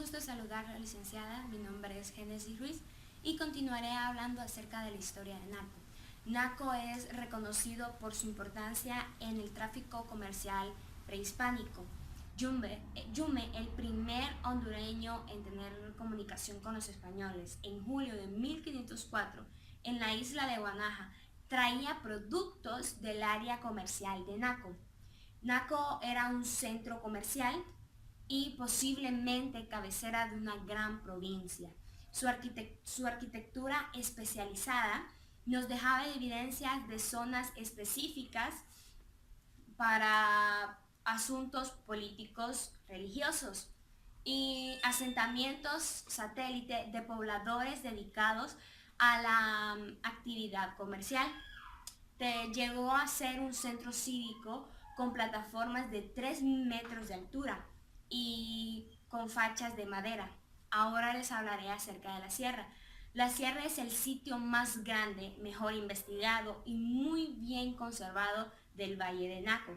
gusto saludar a la licenciada. Mi nombre es Génesis Ruiz y continuaré hablando acerca de la historia de Naco. Naco es reconocido por su importancia en el tráfico comercial prehispánico. Yume, el primer hondureño en tener comunicación con los españoles, en julio de 1504, en la isla de Guanaja, traía productos del área comercial de Naco. Naco era un centro comercial y posiblemente cabecera de una gran provincia. Su arquitectura especializada nos dejaba evidencias de zonas específicas para asuntos políticos religiosos y asentamientos satélite de pobladores dedicados a la actividad comercial. Llegó a ser un centro cívico con plataformas de 3 metros de altura y con fachas de madera. Ahora les hablaré acerca de la sierra. La sierra es el sitio más grande, mejor investigado y muy bien conservado del Valle de Naco.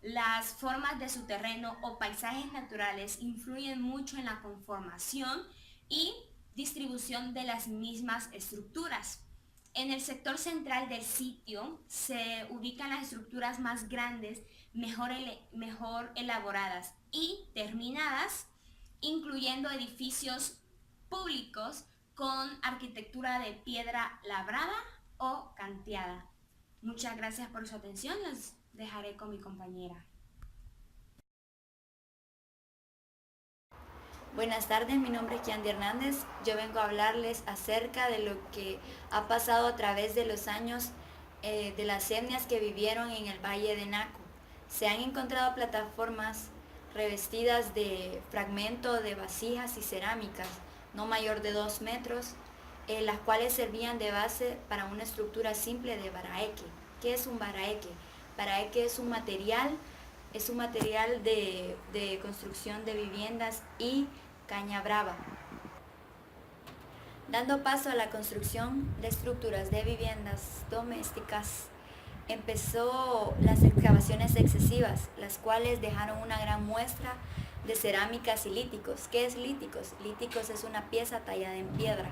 Las formas de su terreno o paisajes naturales influyen mucho en la conformación y distribución de las mismas estructuras. En el sector central del sitio se ubican las estructuras más grandes, mejor elaboradas y terminadas, incluyendo edificios públicos con arquitectura de piedra labrada o canteada. Muchas gracias por su atención. Los dejaré con mi compañera. Buenas tardes, mi nombre es Kiandi Hernández. Yo vengo a hablarles acerca de lo que ha pasado a través de los años de las etnias que vivieron en el Valle de Naco. Se han encontrado plataformas revestidas de fragmentos de vasijas y cerámicas, no mayor de 2 metros, las cuales servían de base para una estructura simple de baraeque. ¿Qué es un baraeque? Baraeque es un material de construcción de viviendas y caña brava. Dando paso a la construcción de estructuras de viviendas domésticas, empezó las excavaciones excesivas, las cuales dejaron una gran muestra de cerámicas y líticos. ¿Qué es líticos? Líticos es una pieza tallada en piedra.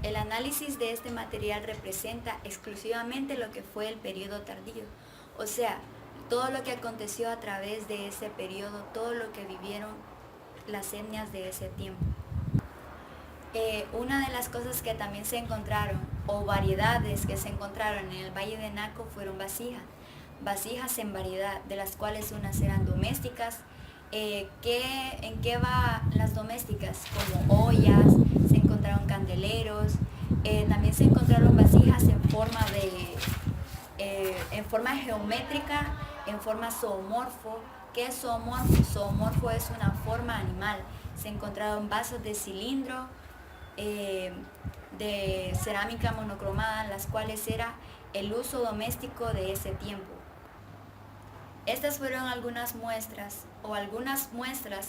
El análisis de este material representa exclusivamente lo que fue el periodo tardío, o sea, todo lo que aconteció a través de ese periodo, todo lo que vivieron las etnias de ese tiempo. Una de las cosas que también se encontraron, o variedades que se encontraron en el Valle de Naco, fueron vasijas en variedad, de las cuales unas eran domésticas. ¿En qué va las domésticas? Como ollas, se encontraron candeleros, también se encontraron vasijas en forma geométrica, en forma zoomorfo. ¿Qué es zoomorfo? Zoomorfo es una forma animal. Se encontraron vasos de cilindro, de cerámica monocromada, las cuales era el uso doméstico de ese tiempo. Estas fueron algunas muestras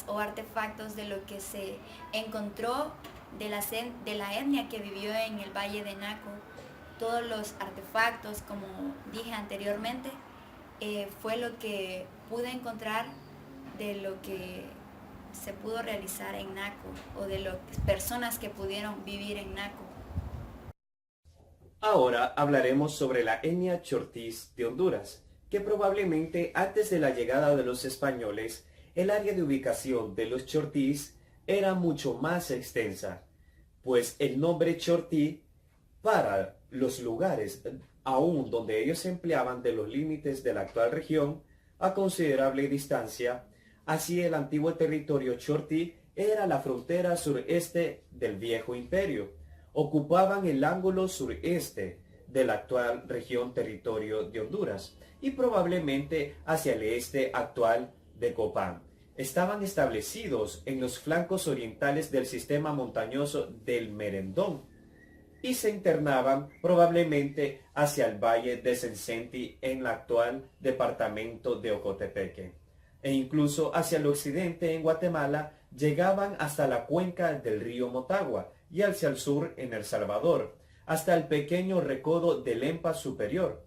o artefactos de lo que se encontró de la etnia que vivió en el Valle de Naco. Todos los artefactos, como dije anteriormente, fue lo que pude encontrar de lo que se pudo realizar en Naco o de las personas que pudieron vivir en Naco. Ahora hablaremos sobre la etnia chortís de Honduras, que probablemente antes de la llegada de los españoles, el área de ubicación de los chortís era mucho más extensa, pues el nombre chortí para los lugares aún donde ellos se empleaban de los límites de la actual región a considerable distancia. Así el antiguo territorio chortí era la frontera sureste del viejo imperio. Ocupaban el ángulo sureste de la actual región territorio de Honduras y probablemente hacia el este actual de Copán. Estaban establecidos en los flancos orientales del sistema montañoso del Merendón y se internaban probablemente hacia el valle de Sencenti en el actual departamento de Ocotepeque, e incluso hacia el occidente en Guatemala llegaban hasta la cuenca del río Motagua y hacia el sur en El Salvador, hasta el pequeño recodo del Lempa Superior.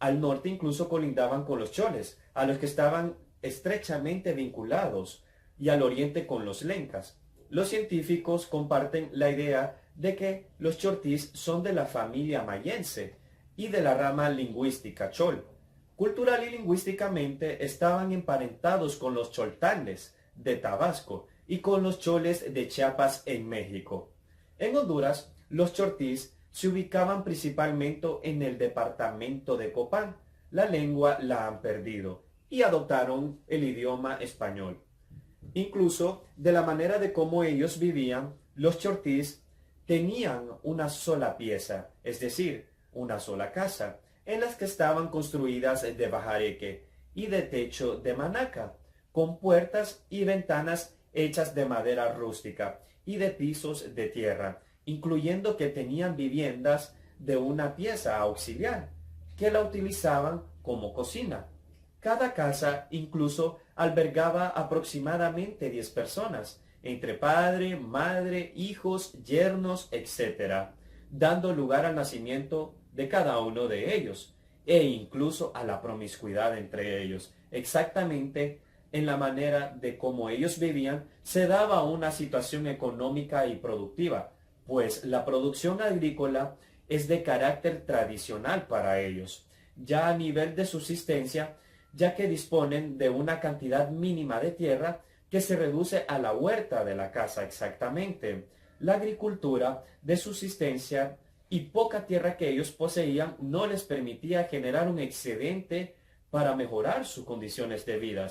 Al norte incluso colindaban con los choles, a los que estaban estrechamente vinculados, y al oriente con los lencas. Los científicos comparten la idea de que los chortís son de la familia mayense y de la rama lingüística chol. Cultural y lingüísticamente estaban emparentados con los choltanes de Tabasco y con los choles de Chiapas en México. En Honduras, los chortís se ubicaban principalmente en el departamento de Copán. La lengua la han perdido y adoptaron el idioma español. Incluso de la manera de cómo ellos vivían, los chortís tenían una sola pieza, es decir, una sola casa, en las que estaban construidas de bajareque y de techo de manaca, con puertas y ventanas hechas de madera rústica y de pisos de tierra, incluyendo que tenían viviendas de una pieza auxiliar, que la utilizaban como cocina. Cada casa incluso albergaba aproximadamente 10 personas, entre padre, madre, hijos, yernos, etc., dando lugar al nacimiento de cada uno de ellos, e incluso a la promiscuidad entre ellos. Exactamente en la manera de cómo ellos vivían, se daba una situación económica y productiva, pues la producción agrícola es de carácter tradicional para ellos, ya a nivel de subsistencia, ya que disponen de una cantidad mínima de tierra que se reduce a la huerta de la casa exactamente. La agricultura de subsistencia y poca tierra que ellos poseían no les permitía generar un excedente para mejorar sus condiciones de vida.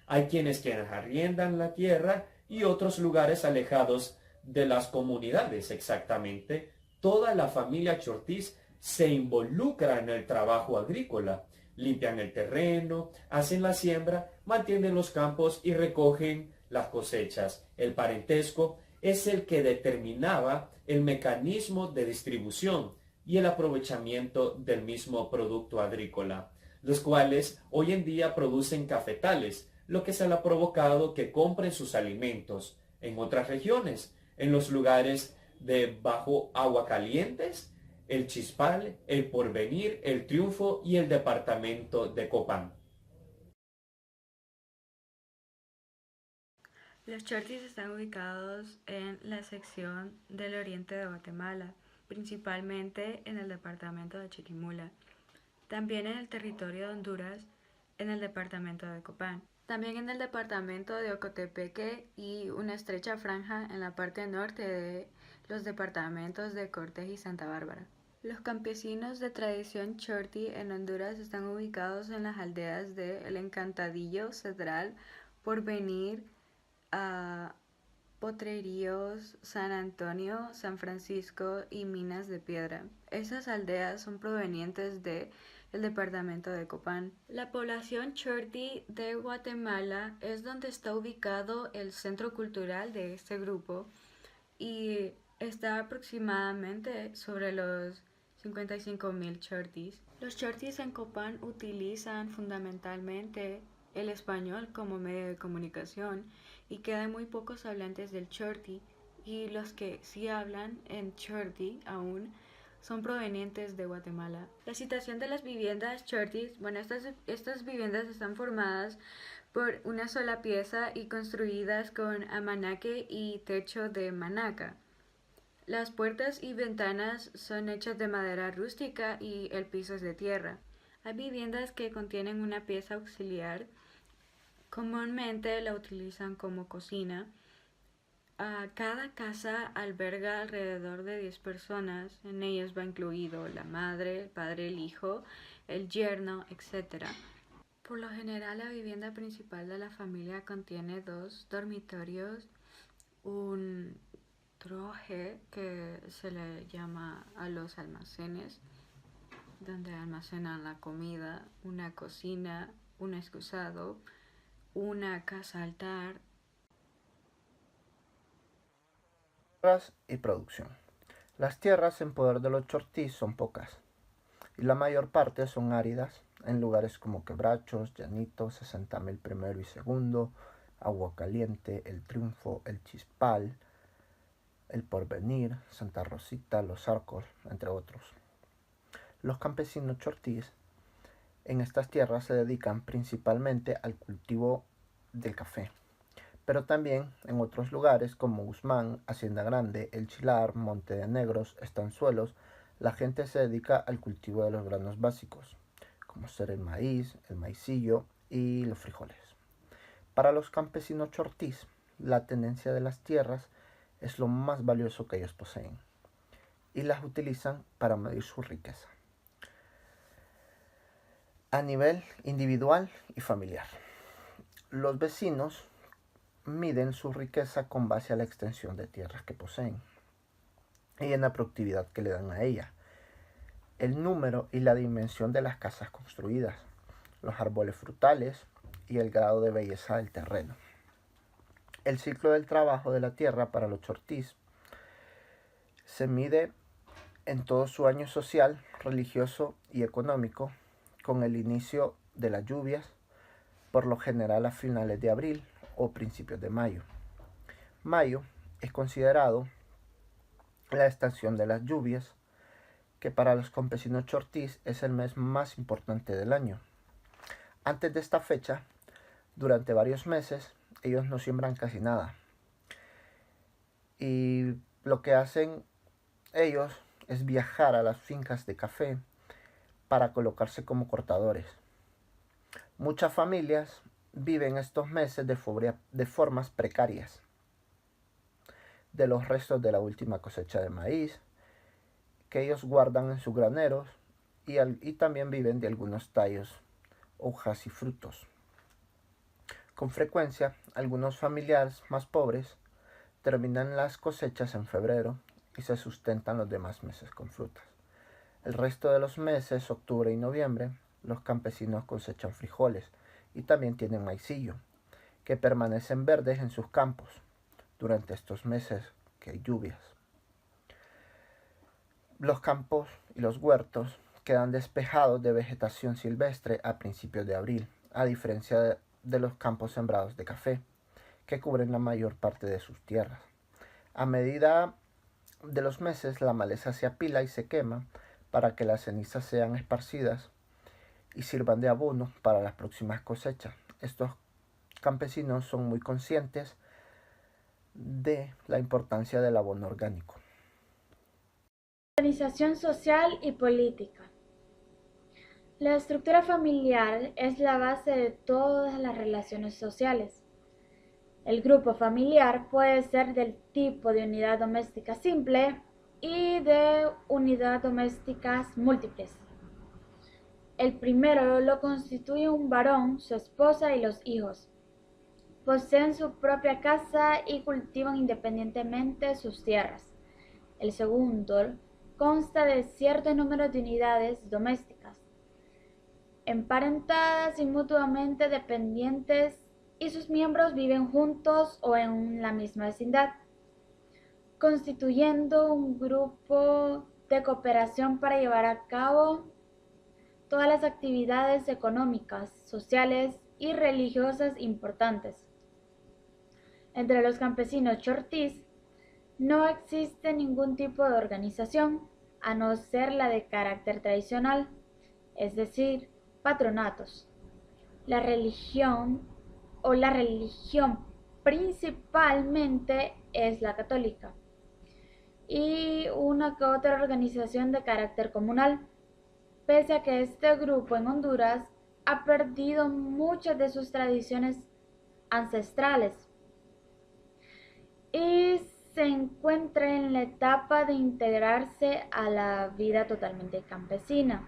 Hay quienes arriendan la tierra y otros lugares alejados de las comunidades exactamente. Toda la familia Chortís se involucra en el trabajo agrícola. Limpian el terreno, hacen la siembra, mantienen los campos y recogen las cosechas. El parentesco es el que determinaba el mecanismo de distribución y el aprovechamiento del mismo producto agrícola, los cuales hoy en día producen cafetales, lo que se le ha provocado que compren sus alimentos en otras regiones, en los lugares de bajo agua calientes, el Chispal, el Porvenir, el Triunfo y el departamento de Copán. Los chortís están ubicados en la sección del oriente de Guatemala, principalmente en el departamento de Chiquimula, también en el territorio de Honduras, en el departamento de Copán, también en el departamento de Ocotepeque y una estrecha franja en la parte norte de los departamentos de Cortés y Santa Bárbara. Los campesinos de tradición chortí en Honduras están ubicados en las aldeas de El Encantadillo, Cedral, Porvenir, Potreríos, San Antonio, San Francisco y Minas de Piedra. Esas aldeas son provenientes del departamento de Copán. La población chortí de Guatemala es donde está ubicado el centro cultural de este grupo y está aproximadamente sobre los 55,000 chortís. Los chortís en Copán utilizan fundamentalmente el español como medio de comunicación y quedan muy pocos hablantes del chortí, y los que sí hablan en chortí aún son provenientes de Guatemala. La situación de las viviendas chortís, bueno, estas viviendas están formadas por una sola pieza y construidas con amanaque y techo de manaca. Las puertas y ventanas son hechas de madera rústica y el piso es de tierra. Hay viviendas que contienen una pieza auxiliar. Comúnmente la utilizan como cocina. Cada casa alberga alrededor de 10 personas. En ellas va incluido la madre, el padre, el hijo, el yerno, etc. Por lo general, la vivienda principal de la familia contiene 2 dormitorios, un troje que se le llama a los almacenes, donde almacenan la comida, una cocina, un excusado, una casa altar. Y producción. Las tierras en poder de los chortís son pocas y la mayor parte son áridas en lugares como Quebrachos, Llanitos, 60,000 primero y segundo, Agua Caliente, El Triunfo, El Chispal, El Porvenir, Santa Rosita, Los Arcos, entre otros. Los campesinos chortís en estas tierras se dedican principalmente al cultivo del café, pero también en otros lugares como Guzmán, Hacienda Grande, El Chilar, Monte de Negros, Estanzuelos, la gente se dedica al cultivo de los granos básicos, como ser el maíz, el maicillo y los frijoles. Para los campesinos chortís, la tenencia de las tierras es lo más valioso que ellos poseen y las utilizan para medir su riqueza a nivel individual y familiar. Los vecinos miden su riqueza con base a la extensión de tierras que poseen y en la productividad que le dan a ella, el número y la dimensión de las casas construidas, los árboles frutales y el grado de belleza del terreno. El ciclo del trabajo de la tierra para los chortís se mide en todo su año social, religioso y económico, con el inicio de las lluvias, por lo general a finales de abril o principios de mayo. Mayo es considerado la estación de las lluvias, que para los campesinos chortís es el mes más importante del año. Antes de esta fecha, durante varios meses, ellos no siembran casi nada. Y lo que hacen ellos es viajar a las fincas de café para colocarse como cortadores. Muchas familias viven estos meses de formas precarias, de los restos de la última cosecha de maíz, que ellos guardan en sus graneros, y también viven de algunos tallos, hojas y frutos. Con frecuencia, algunos familiares más pobres terminan las cosechas en febrero y se sustentan los demás meses con frutas. El resto de los meses, octubre y noviembre, los campesinos cosechan frijoles y también tienen maicillo, que permanecen verdes en sus campos durante estos meses que hay lluvias. Los campos y los huertos quedan despejados de vegetación silvestre a principios de abril, a diferencia de los campos sembrados de café, que cubren la mayor parte de sus tierras. A medida de los meses, la maleza se apila y se quema para que las cenizas sean esparcidas y sirvan de abono para las próximas cosechas. Estos campesinos son muy conscientes de la importancia del abono orgánico. Organización social y política. La estructura familiar es la base de todas las relaciones sociales. El grupo familiar puede ser del tipo de unidad doméstica simple y de unidad domésticas múltiples. El primero lo constituye un varón, su esposa y los hijos. Poseen su propia casa y cultivan independientemente sus tierras. El segundo consta de cierto número de unidades domésticas, emparentadas y mutuamente dependientes, y sus miembros viven juntos o en la misma vecindad, constituyendo un grupo de cooperación para llevar a cabo todas las actividades económicas, sociales y religiosas importantes. Entre los campesinos chortís no existe ningún tipo de organización, a no ser la de carácter tradicional, es decir, patronatos. La religión principalmente es la católica, y una que otra organización de carácter comunal, pese a que este grupo en Honduras ha perdido muchas de sus tradiciones ancestrales y se encuentra en la etapa de integrarse a la vida totalmente campesina.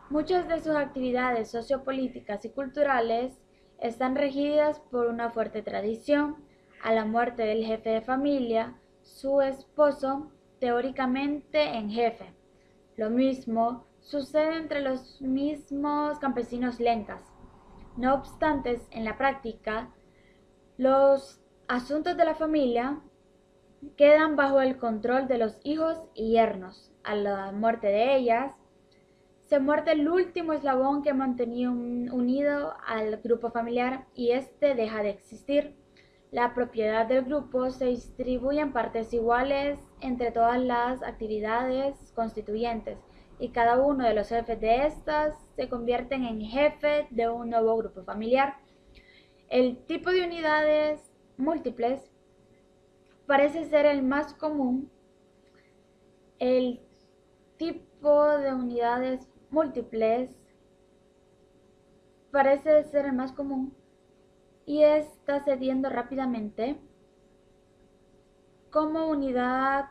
Muchas de sus actividades sociopolíticas y culturales están regidas por una fuerte tradición. A la muerte del jefe de familia, su esposo, teóricamente en jefe. Lo mismo sucede entre los mismos campesinos lencas. No obstante, en la práctica, los asuntos de la familia quedan bajo el control de los hijos y yernos. A la muerte de ellas, se muerde el último eslabón que mantenía unido al grupo familiar y este deja de existir. La propiedad del grupo se distribuye en partes iguales entre todas las actividades constituyentes y cada uno de los jefes de estas se convierten en jefe de un nuevo grupo familiar. El tipo de unidades múltiples parece ser el más común. El tipo de unidades múltiples parece ser el más común y está cediendo rápidamente como unidad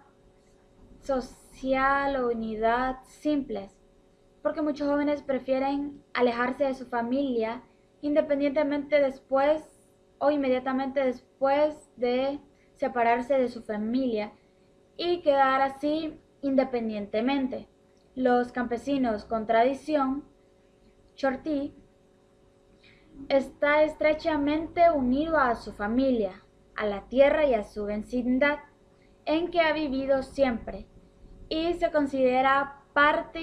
social o unidad simples, porque muchos jóvenes prefieren alejarse de su familia independientemente después o inmediatamente después de separarse de su familia y quedar así independientemente. Los campesinos con tradición chortí está estrechamente unido a su familia, a la tierra y a su vecindad en que ha vivido siempre y se considera parte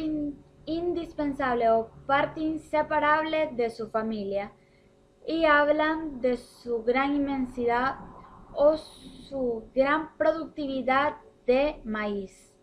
indispensable o parte inseparable de su familia, y hablan de su gran inmensidad o su gran productividad de maíz.